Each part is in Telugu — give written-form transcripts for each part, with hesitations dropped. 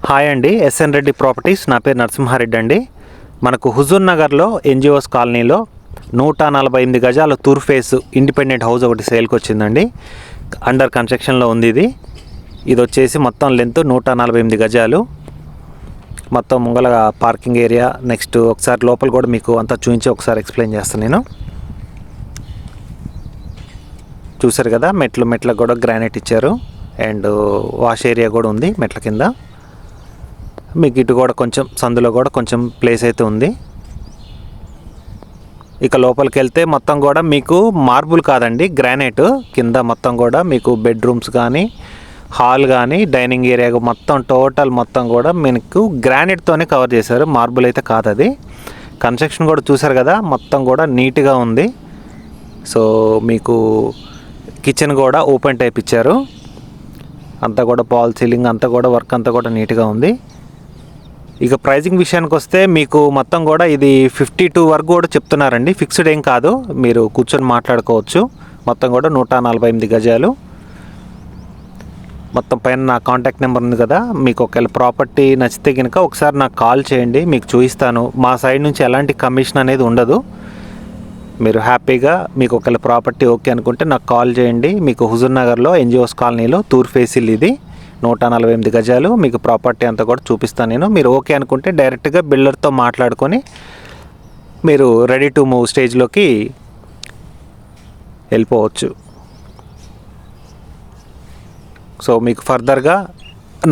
హాయ్ అండి, ఎస్ఎన్ రెడ్డి ప్రాపర్టీస్. నా పేరు నరసింహారెడ్డి అండి. మనకు హుజూర్ నగర్లో ఎన్జిఓస్ కాలనీలో 148 గజాల తూర్ ఫేస్ ఇండిపెండెంట్ హౌస్ ఒకటి సేల్కి వచ్చిందండి. అండర్ కన్స్ట్రక్షన్లో ఉంది. ఇది వచ్చేసి మొత్తం లెంత్ 148 గజాలు. మొత్తం ముంగల పార్కింగ్ ఏరియా. నెక్స్ట్ ఒకసారి లోపల కూడా మీకు అంతా చూపించి ఒకసారి ఎక్స్ప్లెయిన్ చేస్తాను నేను. చూసారు కదా, మెట్లకు కూడా గ్రానైట్ ఇచ్చారు. అండ్ వాష్ ఏరియా కూడా ఉంది మెట్ల కింద. మీకు ఇటు కూడా కొంచెం సందులో కూడా కొంచెం ప్లేస్ అయితే ఉంది. ఇక లోపలికి వెళ్తే మొత్తం కూడా మీకు మార్బుల్ కాదండి, గ్రానైట్ కింద మొత్తం కూడా మీకు బెడ్రూమ్స్ కానీ, హాల్ కానీ, డైనింగ్ ఏరియా మొత్తం టోటల్ మొత్తం కూడా మీకు గ్రానైట్తోనే కవర్ చేశారు. మార్బుల్ అయితే కాదు అది. కన్స్ట్రక్షన్ కూడా చూసారు కదా, మొత్తం కూడా నీట్గా ఉంది. సో మీకు కిచెన్ కూడా ఓపెన్ టైప్ ఇచ్చారు. అంతా కూడా పాల్ సీలింగ్ అంతా కూడా వర్క్ అంతా కూడా నీట్గా ఉంది. ఇక ప్రైజింగ్ విషయానికి వస్తే మీకు మొత్తం కూడా ఇది 52 వరకు కూడా చెప్తున్నారండి. ఫిక్స్డ్ ఏం కాదు, మీరు కూర్చొని మాట్లాడుకోవచ్చు. మొత్తం కూడా 148 గజాలు. మొత్తం పైన నా కాంటాక్ట్ నెంబర్ ఉంది కదా, మీకు ఒకవేళ ప్రాపర్టీ నచ్చితే కనుక ఒకసారి నాకు కాల్ చేయండి, మీకు చూపిస్తాను. మా సైడ్ నుంచి ఎలాంటి కమిషన్ అనేది ఉండదు. మీరు హ్యాపీగా మీకు ఒకవేళ ప్రాపర్టీ ఓకే అనుకుంటే నాకు కాల్ చేయండి. మీకు హుజూర్ నగర్లో ఎన్జిఓస్ కాలనీలో తూర్ ఫేసిల్ ఇది 148 గజాలు. మీకు ప్రాపర్టీ అంతా కూడా చూపిస్తాను నేను. మీరు ఓకే అనుకుంటే డైరెక్ట్గా బిల్డర్తో మాట్లాడుకొని మీరు రెడీ టు మూవ్ స్టేజ్లోకి వెళ్ళిపోవచ్చు. సో మీకు ఫర్దర్గా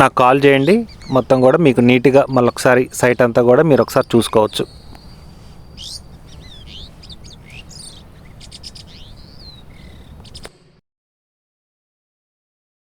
నాకు కాల్ చేయండి. మొత్తం కూడా మీకు నీట్గా మళ్ళొకసారి సైట్ అంతా కూడా మీరు ఒకసారి చూసుకోవచ్చు.